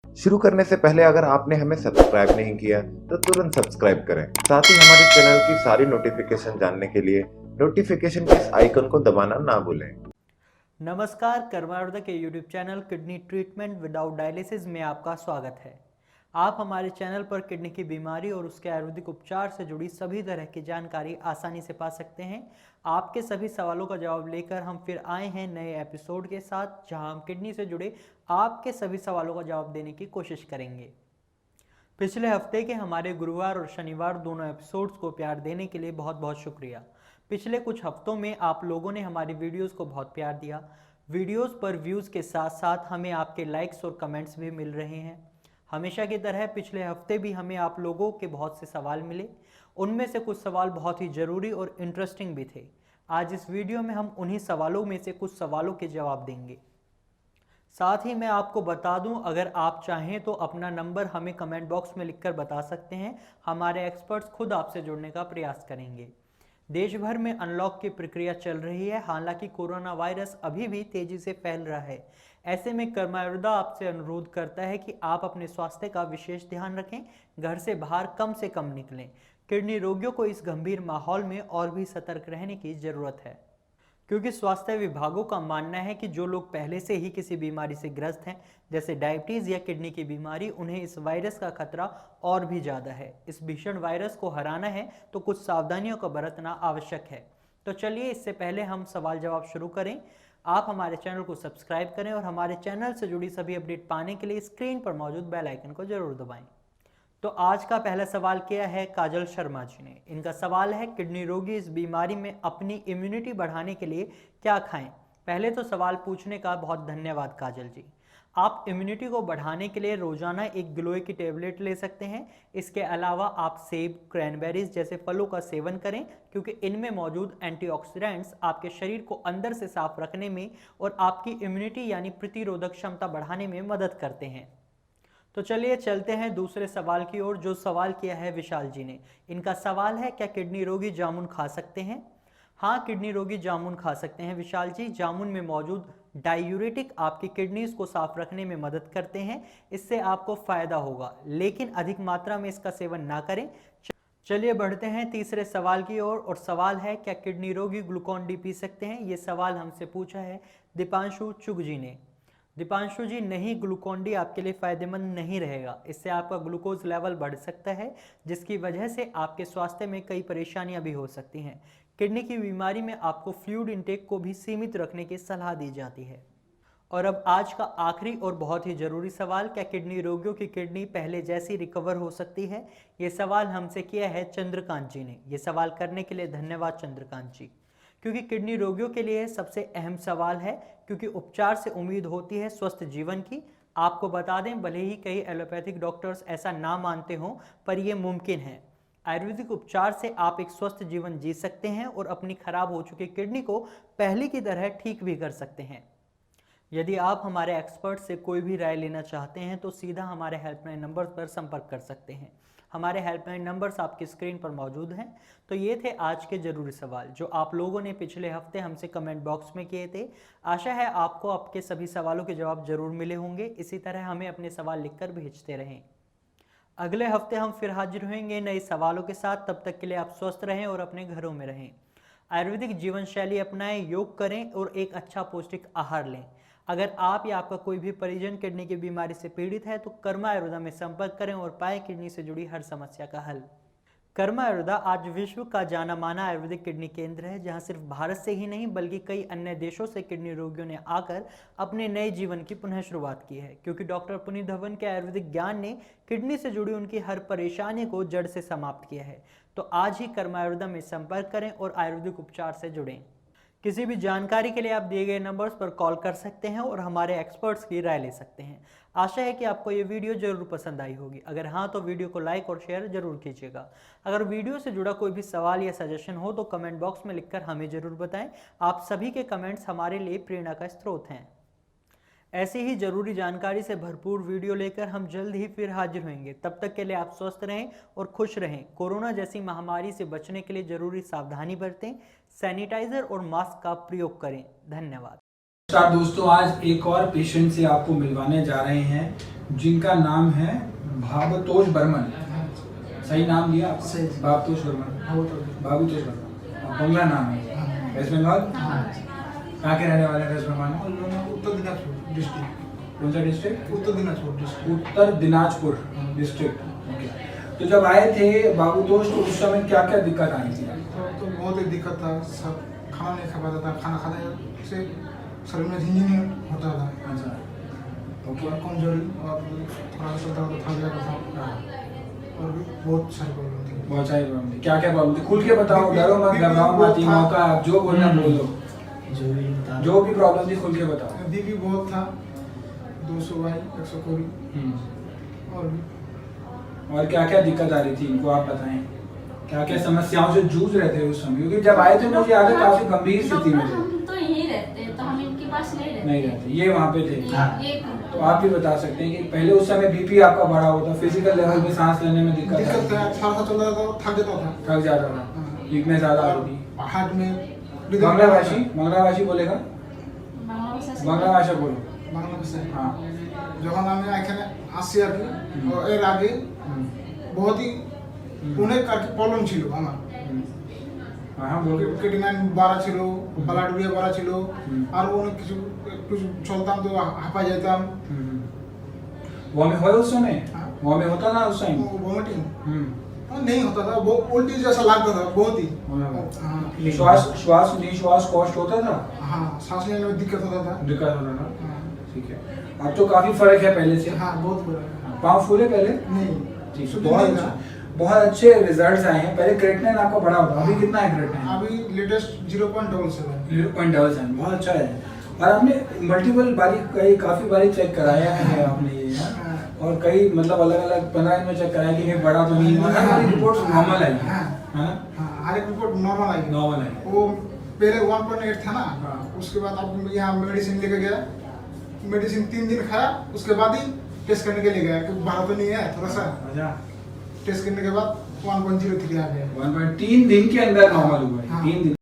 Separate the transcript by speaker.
Speaker 1: शुरू करने से पहले अगर आपने हमें सब्सक्राइब नहीं किया तो तुरंत सब्सक्राइब करें। साथ ही हमारे चैनल की सारी नोटिफिकेशन जानने के लिए नोटिफिकेशन के इस आइकन को दबाना ना भूलें।
Speaker 2: नमस्कार, कर्मा आयुर्वेदा के YouTube channel kidney treatment without dialysis में आपका स्वागत है। आप हमारे चैनल पर किडनी की बीमारी और उसके आयुर्वेदिक उपचार से जुड़ी सभी तरह की जानकारी आसानी से पा सकते हैं। आपके सभी सवालों का जवाब लेकर हम फिर आए हैं नए एपिसोड के साथ, जहां हम किडनी से जुड़े आपके सभी सवालों का जवाब देने की कोशिश करेंगे। पिछले हफ्ते के हमारे गुरुवार और शनिवार दोनों एपिसोड्स को प्यार देने के लिए बहुत बहुत शुक्रिया। पिछले कुछ हफ्तों में आप लोगों ने हमारी वीडियोस को बहुत प्यार दिया। वीडियोस पर व्यूज़ के साथ साथ हमें आपके लाइक्स और कमेंट्स भी मिल रहे हैं। हमेशा की तरह पिछले हफ्ते भी हमें आप लोगों के बहुत से सवाल मिले। उनमें से कुछ सवाल बहुत ही ज़रूरी और इंटरेस्टिंग भी थे। आज इस वीडियो में हम उन्हीं सवालों में से कुछ सवालों के जवाब देंगे। साथ ही मैं आपको बता दूं, अगर आप चाहें तो अपना नंबर हमें कमेंट बॉक्स में लिखकर बता सकते हैं। हमारे एक्सपर्ट्स खुद आपसे जुड़ने का प्रयास करेंगे। देश भर में अनलॉक की प्रक्रिया चल रही है। हालांकि कोरोना वायरस अभी भी तेजी से फैल रहा है। ऐसे में कर्मा आयुर्वेदा आपसे अनुरोध करता है कि आप अपने स्वास्थ्य का विशेष ध्यान रखें, घर से बाहर कम से कम निकलें। किडनी रोगियों को इस गंभीर माहौल में और भी सतर्क रहने की जरूरत है, क्योंकि स्वास्थ्य विभागों का मानना है कि जो लोग पहले से ही किसी बीमारी से ग्रस्त हैं, जैसे डायबिटीज़ या किडनी की बीमारी, उन्हें इस वायरस का खतरा और भी ज़्यादा है। इस भीषण वायरस को हराना है तो कुछ सावधानियों का बरतना आवश्यक है। तो चलिए, इससे पहले हम सवाल जवाब शुरू करें। आप हमारे चैनल को सब्सक्राइब करें और हमारे चैनल से जुड़ी सभी अपडेट पाने के लिए स्क्रीन पर मौजूद बेल आइकन को जरूर दबाएं। तो आज का पहला सवाल किया है काजल शर्मा जी ने। इनका सवाल है, किडनी रोगी इस बीमारी में अपनी इम्यूनिटी बढ़ाने के लिए क्या खाएं? पहले तो सवाल पूछने का बहुत धन्यवाद काजल जी। आप इम्यूनिटी को बढ़ाने के लिए रोजाना एक ग्लोए की टेबलेट ले सकते हैं। इसके अलावा आप सेब, क्रैनबेरीज जैसे फलों का सेवन करें, क्योंकि इनमें मौजूद एंटीऑक्सीडेंट्स आपके शरीर को अंदर से साफ रखने में और आपकी इम्यूनिटी यानी प्रतिरोधक क्षमता बढ़ाने में मदद करते हैं। तो चलिए चलते हैं दूसरे सवाल की ओर, जो सवाल किया है विशाल जी ने। इनका सवाल है, क्या किडनी रोगी जामुन खा सकते हैं? हाँ, किडनी रोगी जामुन खा सकते हैं विशाल जी। जामुन में मौजूद डायूरेटिक आपकी किडनीज को साफ रखने में मदद करते हैं। इससे आपको फायदा होगा, लेकिन अधिक मात्रा में इसका सेवन ना करें। चलिए बढ़ते हैं तीसरे सवाल की ओर, और सवाल है, क्या किडनी रोगी ग्लूकोन डी पी सकते हैं? ये सवाल हमसे पूछा है दीपांशु चुग जी ने। दीपांशु जी, नहीं, ग्लूकोन डी आपके लिए फायदेमंद नहीं रहेगा। इससे आपका ग्लूकोज लेवल बढ़ सकता है, जिसकी वजह से आपके स्वास्थ्य में कई परेशानियां भी हो सकती हैं। किडनी की बीमारी में आपको फ्लूइड इंटेक को भी सीमित रखने की सलाह दी जाती है। और अब आज का आखिरी और बहुत ही जरूरी सवाल, क्या किडनी रोगियों की किडनी पहले जैसी रिकवर हो सकती है? ये सवाल हमसे किया है चंद्रकांत जी ने। ये सवाल करने के लिए धन्यवाद चंद्रकांत जी, क्योंकि किडनी रोगियों के लिए सबसे अहम सवाल है, क्योंकि उपचार से उम्मीद होती है स्वस्थ जीवन की। आपको बता दें, भले ही कई एलोपैथिक डॉक्टर्स ऐसा ना मानते हों, पर यह मुमकिन है। आयुर्वेदिक उपचार से आप एक स्वस्थ जीवन जी सकते हैं और अपनी खराब हो चुकी किडनी को पहले की तरह ठीक भी कर सकते हैं। यदि आप हमारे एक्सपर्ट से कोई भी राय लेना चाहते हैं तो सीधा हमारे हेल्पलाइन नंबर पर संपर्क कर सकते हैं। हमारे हेल्पलाइन नंबर्स आपकी स्क्रीन पर मौजूद हैं। तो ये थे आज के ज़रूरी सवाल जो आप लोगों ने पिछले हफ्ते हमसे कमेंट बॉक्स में किए थे। आशा है आपको आपके सभी सवालों के जवाब जरूर मिले होंगे। इसी तरह हमें अपने सवाल लिखकर भेजते रहें। अगले हफ्ते हम फिर हाजिर होंगे नए सवालों के साथ। तब तक के लिए आप स्वस्थ रहें और अपने घरों में रहें। आयुर्वेदिक जीवन शैली अपनाएं, योग करें और एक अच्छा पौष्टिक आहार लें। अगर आप या आपका कोई भी परिजन किडनी की बीमारी से पीड़ित है तो कर्मा आयुर्वेदा में संपर्क करें और पाएं किडनी से जुड़ी हर समस्या का हल। कर्मा आयुर्वेदा आज विश्व का जाना माना आयुर्वेदिक किडनी केंद्र है, जहां सिर्फ भारत से ही नहीं बल्कि कई अन्य देशों से किडनी रोगियों ने आकर अपने नए जीवन की पुनः शुरुआत की है, क्योंकि डॉक्टर पुनीत धवन के आयुर्वेदिक ज्ञान ने किडनी से जुड़ी उनकी हर परेशानी को जड़ से समाप्त किया है। तो आज ही कर्मा आयुर्वेदा में संपर्क करें और आयुर्वेदिक उपचार से जुड़ें। किसी भी जानकारी के लिए आप दिए गए नंबर्स पर कॉल कर सकते हैं और हमारे एक्सपर्ट्स की राय ले सकते हैं। आशा है कि आपको ये वीडियो जरूर पसंद आई होगी। अगर हाँ, तो वीडियो को लाइक और शेयर जरूर कीजिएगा। अगर वीडियो से जुड़ा कोई भी सवाल या सजेशन हो तो कमेंट बॉक्स में लिखकर हमें जरूर बताएं। आप सभी के कमेंट्स हमारे लिए प्रेरणा का स्रोत हैं। ऐसी ही जरूरी जानकारी से भरपूर वीडियो लेकर हम जल्द ही फिर हाजिर होंगे। तब तक के लिए आप स्वस्थ रहें और खुश रहें। कोरोना जैसी महामारी से बचने के लिए जरूरी सावधानी बरतें, सैनिटाइजर और मास्क का प्रयोग करें। धन्यवाद।
Speaker 3: नमस्कार दोस्तों, आज एक और पेशेंट से आपको मिलवाने जा रहे हैं जिनका नाम है भावतोष बर्मन, सही नाम लिया आपको?
Speaker 4: सही।
Speaker 3: भावतोष बर्मन, भावतोष बर्मन, बंगला नाम है, वेस्ट बंगाल। कहाँ के रहने वाले हैं वेस्ट बंगाल में?
Speaker 4: उत्तर दिनाजपुर डिस्ट्रिक्ट।
Speaker 3: कौन सा district?
Speaker 4: Uttar Dinajpur district.
Speaker 3: Uttar Dinajpur district. Okay, तो जब आए थे बाबूतोष तो उस समय क्या क्या दिक्कत आई थी?
Speaker 4: तो बहुत ही दिक्कत था, सब खाना नहीं खा पाता था, खाना खाने से शरीर में झिंझिनी होता था।
Speaker 3: अच्छा, ओके।
Speaker 4: और कमजोरी और थोड़ा सा चलता तो थक जाता था।
Speaker 3: हाँ,
Speaker 4: और भी बहुत सारी प्रॉब्लम थी।
Speaker 3: बहुत सारी प्रॉब्लम थी। क्या क्या प्रॉब्लम थी? खुल के बताओ, डरो मत,
Speaker 4: बीपी
Speaker 3: घबराओ मत,
Speaker 4: बहुत
Speaker 3: ये
Speaker 4: था।
Speaker 3: मौका, आप जो बोलना बोलो, जो भी प्रॉब्लम थी खुल के बताओ।
Speaker 4: बीपी बहुत था, 200/100 कोरी। और भी
Speaker 3: और क्या क्या दिक्कत आ रही थी इनको आप बताएं, क्या क्या समस्याओं से जूझ रहे थे उस समय? क्योंकि जब आए थे मुझे याद है काफी गंभीर स्थिति में थे।
Speaker 5: हम तो यहीं रहते हैं, तो हम इनके पास नहीं रहते।
Speaker 3: नहीं रहते, ये वहाँ पे थे।
Speaker 5: ये
Speaker 3: तो आप भी बता सकते हैं कि पहले उस समय बीपी आपका बढ़ा होता, फिजिकल लेवल पे सांस लेने में दिक्कत
Speaker 4: दिक्कत
Speaker 3: आती
Speaker 4: था,
Speaker 3: थी,
Speaker 4: थोड़ा सा चल रहा था, थक जाता था।
Speaker 3: थक जाता था, वीकनेस ज्यादा आ रही थी।
Speaker 4: हार्ट में
Speaker 3: বাংলাভাষী बोलेगा,
Speaker 5: बांग्ला भाषा से
Speaker 3: বাংলা ভাষা बोलो।
Speaker 4: বাংলা ভাষায়
Speaker 3: हाँ।
Speaker 4: যখন আমি এখানে আসি আর কি, এর আগে বহুত ही অনেক আর কি প্রবলেম ছিল আমার।
Speaker 3: हाँ हाँ बोलो।
Speaker 4: ক্রিয়েটিনিন বাড়া ছিল, ব্লাড উরিয়া বাড়া ছিল, আর অনেক কিছু একটু চলতাম তো হাঁপাই যেতাম।
Speaker 3: वहाँ में हो उस समय?
Speaker 4: हाँ।
Speaker 3: वहाँ में होता ना उस टाइम?
Speaker 4: वोमिटिंग नहीं होता था, वो उल्टी जैसा लगता था बहुत ही। हाँ
Speaker 3: श्वास निश्वास कष्ट होता था,
Speaker 4: हाँ, सांस लेने में दिक्कत होता था।
Speaker 3: दिक्कत होता था।
Speaker 4: हाँ,
Speaker 3: ठीक है, अब तो काफी फर्क है पहले से।
Speaker 4: हाँ बहुत बड़ा है।
Speaker 3: पाँव फूले पहले?
Speaker 4: नहीं
Speaker 3: ठीक,
Speaker 4: शुगर
Speaker 3: बहुत
Speaker 4: नहीं
Speaker 3: अच्छा,
Speaker 4: था।
Speaker 3: बहुत अच्छे रिजल्ट्स आए हैं। पहले क्रेटिनिन आपका बड़ा होता, अभी कितना है क्रेटिनिन?
Speaker 4: अभी लेटेस्ट 0.77।
Speaker 3: 0.7, बहुत अच्छा है। और आपने मल्टीपल बारी काफी बारी चेक कराया है आपने ये, हाँ? और कई मतलब अलग अलग 15 दिन में चेक कराया कि कहीं बड़ा तो नहीं, मतलब हमारी रिपोर्ट्स नॉर्मल आई है
Speaker 4: हाँ।
Speaker 3: ना?
Speaker 4: हाँ, हर एक रिपोर्ट नॉर्मल आई।
Speaker 3: नॉर्मल है।
Speaker 4: वो पहले 1.8 था ना,
Speaker 3: हाँ।
Speaker 4: उसके बाद अब यहाँ मेडिसिन लेके गया, मेडिसिन 3 दिन खाया, उसके बाद ही टेस्ट करने के लिए गया कि बाहर तो नहीं है, थोड़ा सा
Speaker 3: अच्छा,
Speaker 4: टेस्ट करने के बाद 1.03 आ गया।
Speaker 3: 1.3 दिन के अंदर नॉर्मल हुआ है,
Speaker 4: हाँ।
Speaker 3: 3 दिन